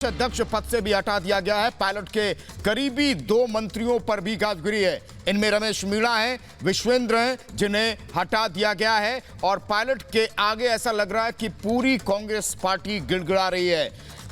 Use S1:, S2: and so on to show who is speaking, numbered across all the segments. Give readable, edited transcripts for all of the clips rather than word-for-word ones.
S1: अध्यक्ष पद से भी हटा दिया गया है। पायलट के करीबी 2 मंत्रियों पर भी गाज गिरी है। इनमें रमेश मीणा हैं, विश्वेंद्र हैं, जिन्हें हटा दिया गया है। और पायलट के आगे ऐसा लग रहा है कि पूरी कांग्रेस पार्टी गिड़गिड़ा रही है।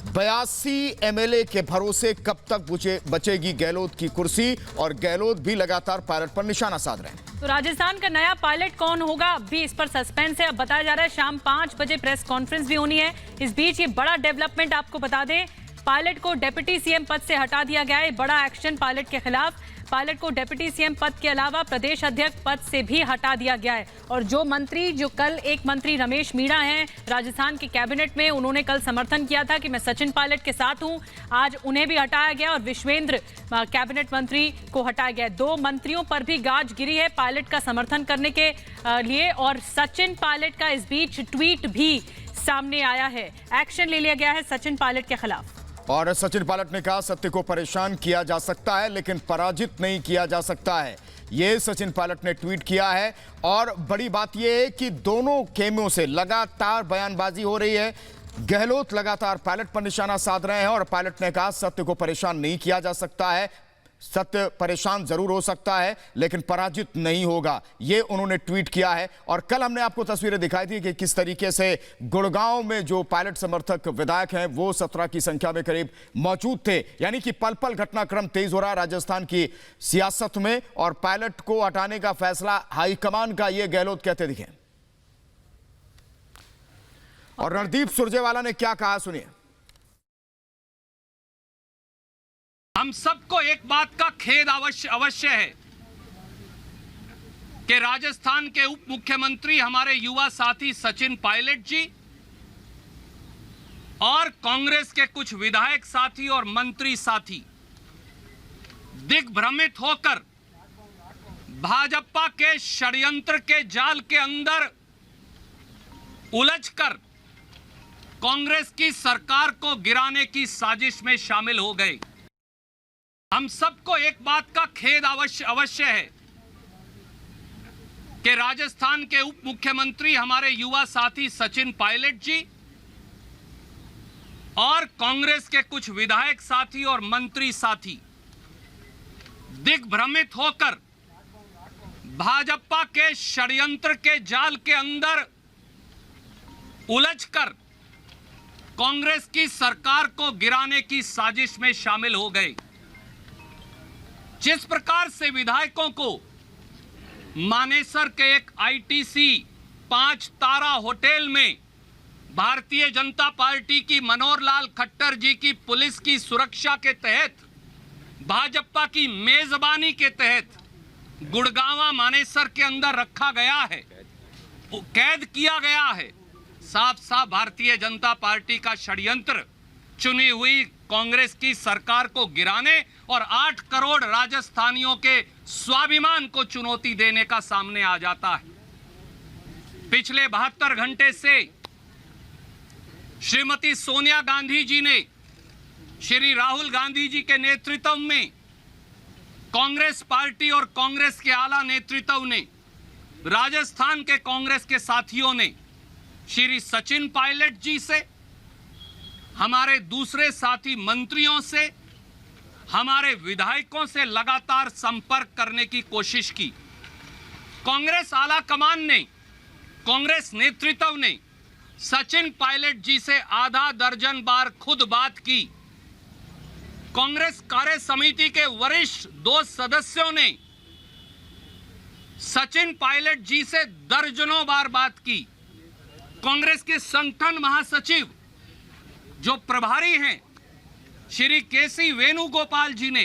S1: 82 एमएलए के भरोसे कब तक बचेगी गहलोत की कुर्सी, और गहलोत भी लगातार पायलट पर निशाना साध रहे हैं।
S2: तो राजस्थान का नया पायलट कौन होगा, अभी इस पर सस्पेंस है। अब बताया जा रहा है शाम 5 बजे प्रेस कॉन्फ्रेंस भी होनी है। इस बीच ये बड़ा डेवलपमेंट आपको बता दें, पायलट को डिप्टी सीएम पद से हटा दिया गया है। बड़ा एक्शन पायलट के खिलाफ। पायलट को डिप्टी सीएम पद के अलावा प्रदेश अध्यक्ष पद से भी हटा दिया गया है। और जो कल एक मंत्री रमेश मीणा हैं राजस्थान के कैबिनेट में, उन्होंने कल समर्थन किया था कि मैं सचिन पायलट के साथ हूं, आज उन्हें भी हटाया गया और विश्वेंद्र कैबिनेट मंत्री को हटाया गया। 2 मंत्रियों पर भी गाज गिरी है पायलट का समर्थन करने के लिए। और सचिन पायलट का इस बीच ट्वीट भी सामने आया है। एक्शन ले लिया गया है सचिन पायलट के खिलाफ।
S1: और सचिन पायलट ने कहा, सत्य को परेशान किया जा सकता है लेकिन पराजित नहीं किया जा सकता है। ये सचिन पायलट ने ट्वीट किया है। और बड़ी बात यह है कि दोनों खेमों से लगातार बयानबाजी हो रही है। गहलोत लगातार पायलट पर निशाना साध रहे हैं और पायलट ने कहा, सत्य को परेशान नहीं किया जा सकता है। सत्य परेशान जरूर हो सकता है लेकिन पराजित नहीं होगा, ये उन्होंने ट्वीट किया है। और कल हमने आपको तस्वीरें दिखाई थी कि किस तरीके से गुड़गांव में जो पायलट समर्थक विधायक हैं वो 17 की संख्या में करीब मौजूद थे। यानी कि पल पल घटनाक्रम तेज हो रहा है राजस्थान की सियासत में। और पायलट को हटाने का फैसला हाईकमान का, ये गहलोत कहते दिखे। और रणदीप सुरजेवाला ने क्या कहा, सुनिए।
S3: हम सबको एक बात का खेद अवश्य है कि राजस्थान के उप मुख्यमंत्री हमारे युवा साथी सचिन पायलट जी और कांग्रेस के कुछ विधायक साथी और मंत्री साथी दिग्भ्रमित होकर भाजपा के षड्यंत्र के जाल के अंदर उलझकर कांग्रेस की सरकार को गिराने की साजिश में शामिल हो गए। हम सबको एक बात का खेद अवश्य है कि राजस्थान के उप मुख्यमंत्री हमारे युवा साथी सचिन पायलट जी और कांग्रेस के कुछ विधायक साथी और मंत्री साथी दिग्भ्रमित होकर भाजपा के षड्यंत्र के जाल के अंदर उलझकर कांग्रेस की सरकार को गिराने की साजिश में शामिल हो गए। जिस प्रकार से विधायकों को मानेसर के एक आईटीसी 5 तारा होटल में भारतीय जनता पार्टी की मनोहर लाल खट्टर जी की पुलिस की सुरक्षा के तहत, भाजपा की मेजबानी के तहत गुड़गांव मानेसर के अंदर रखा गया है, कैद किया गया है, साफ साफ भारतीय जनता पार्टी का षड्यंत्र चुनी हुई कांग्रेस की सरकार को गिराने और 8 करोड़ राजस्थानियों के स्वाभिमान को चुनौती देने का सामने आ जाता है। पिछले 72 घंटे से श्रीमती सोनिया गांधी जी ने श्री राहुल गांधी जी के नेतृत्व में कांग्रेस पार्टी और कांग्रेस के आला नेतृत्व ने, राजस्थान के कांग्रेस के साथियों ने श्री सचिन पायलट जी से, हमारे दूसरे साथी मंत्रियों से, हमारे विधायकों से लगातार संपर्क करने की कोशिश की। कांग्रेस आला कमान ने, कांग्रेस नेतृत्व ने सचिन पायलट जी से आधा दर्जन बार खुद बात की। कांग्रेस कार्य समिति के वरिष्ठ 2 सदस्यों ने सचिन पायलट जी से दर्जनों बार बात की। कांग्रेस के संगठन महासचिव जो प्रभारी हैं श्री केसी वेणुगोपाल जी ने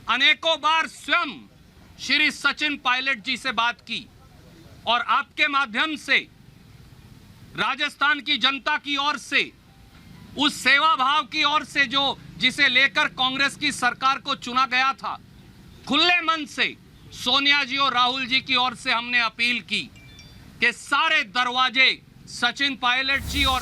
S3: अनेकों बार स्वयं श्री सचिन पायलट जी से बात की। और आपके माध्यम से राजस्थान की जनता की ओर से, उस सेवा भाव की ओर से जिसे लेकर कांग्रेस की सरकार को चुना गया था, खुले मन से सोनिया जी और राहुल जी की ओर से हमने अपील की कि सारे दरवाजे सचिन पायलट जी और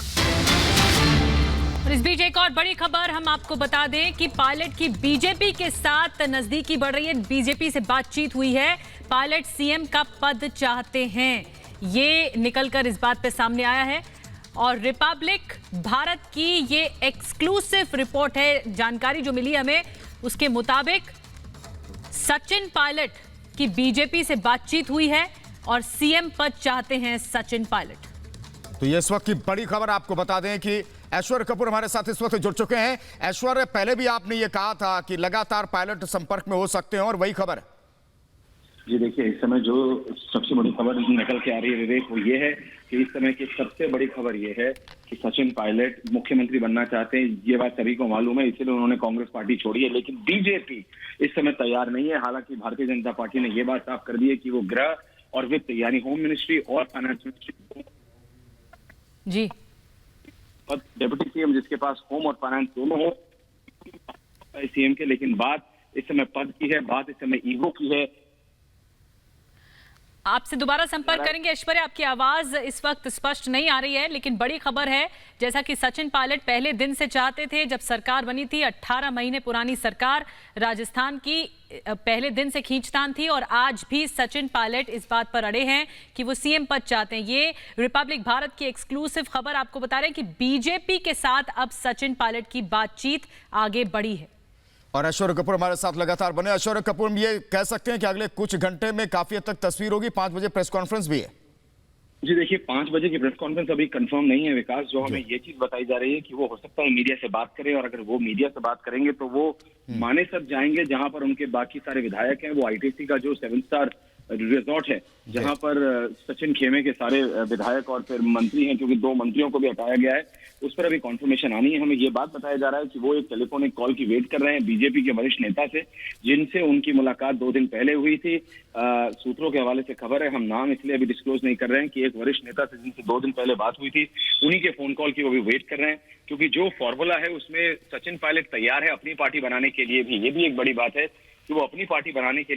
S2: इस बीच एक और बड़ी खबर हम आपको बता दें कि पायलट की बीजेपी के साथ नजदीकी बढ़ रही है। बीजेपी से बातचीत हुई है, पायलट सीएम का पद चाहते हैं, ये निकलकर इस बात पे सामने आया है। और रिपब्लिक भारत की ये एक्सक्लूसिव रिपोर्ट है। जानकारी जो मिली हमें उसके मुताबिक सचिन पायलट की बीजेपी से बातचीत हुई है और सीएम पद चाहते हैं सचिन पायलट।
S1: तो ये इस वक्त की बड़ी खबर आपको बता दें कि ऐश्वर्य कपूर हमारे साथ इस वक्त जुड़ चुके हैं। ऐश्वर्य, पहले भी आपने ये कहा था कि लगातार पायलट संपर्क में हो सकते हैं और वही खबर है।
S4: जी देखिए, इस समय जो सबसे बड़ी खबर निकल के आ रही है विवेक, वो ये है कि इस समय की सबसे बड़ी खबर ये है कि सचिन पायलट मुख्यमंत्री बनना चाहते हैं। ये बात सभी को मालूम है, इसलिए उन्होंने कांग्रेस पार्टी छोड़ी है। लेकिन बीजेपी इस समय तैयार नहीं है। हालांकि भारतीय जनता पार्टी ने ये बात साफ कर दी है कि वो गृह और वित्त यानी होम मिनिस्ट्री और फाइनेंस मिनिस्ट्री
S2: जी
S4: और डिप्टी सीएम जिसके पास होम और फाइनेंस दोनों हो सीएम के। लेकिन बात इस समय पद की है, बात इस समय ईगो की है।
S2: आपसे दोबारा संपर्क करेंगे ऐश्वर्या, आपकी आवाज इस वक्त स्पष्ट नहीं आ रही है। लेकिन बड़ी खबर है, जैसा कि सचिन पायलट पहले दिन से चाहते थे, जब सरकार बनी थी 18 महीने पुरानी सरकार राजस्थान की पहले दिन से खींचतान थी और आज भी सचिन पायलट इस बात पर अड़े हैं कि वो सीएम पद चाहते हैं। ये रिपब्लिक भारत की एक्सक्लूसिव खबर आपको बता रहे हैं कि बीजेपी के साथ अब सचिन पायलट की बातचीत आगे बढ़ी है।
S1: और ऐश्वर्य कपूर हमारे साथ लगातार बने। ऐश्वर्य कपूर, हम ये कह सकते हैं कि अगले कुछ घंटे में काफी हद तक तस्वीर होगी। 5 बजे प्रेस कॉन्फ्रेंस भी है।
S4: जी देखिए, 5 बजे की प्रेस कॉन्फ्रेंस अभी कंफर्म नहीं है विकास। जो हमें ये चीज बताई जा रही है कि वो हो सकता है मीडिया से बात करें, और अगर वो मीडिया से बात करेंगे तो वो मानेसर जाएंगे, जहां पर उनके बाकी सारे विधायक हैं। वो आईटीसी का जो 7 स्टार रिजॉर्ट है, जहां पर सचिन खेमे के सारे विधायक और फिर मंत्री हैं, क्योंकि 2 मंत्रियों को भी हटाया गया है, उस पर अभी कॉन्फर्मेशन आनी है। हमें ये बात बताया जा रहा है कि वो एक टेलीफोनिक कॉल की वेट कर रहे हैं बीजेपी के वरिष्ठ नेता से, जिनसे उनकी मुलाकात 2 दिन पहले हुई थी। सूत्रों के हवाले से खबर है, हम नाम इसलिए अभी डिस्क्लोज नहीं कर रहे हैं कि एक वरिष्ठ नेता से जिनसे 2 दिन पहले बात हुई थी, उन्हीं के फोन कॉल की वो भी वेट कर रहे हैं। क्योंकि जो फॉर्मूला है उसमें सचिन पायलट तैयार है अपनी पार्टी बनाने के लिए भी। ये भी एक बड़ी बात है कि वो अपनी पार्टी बनाने के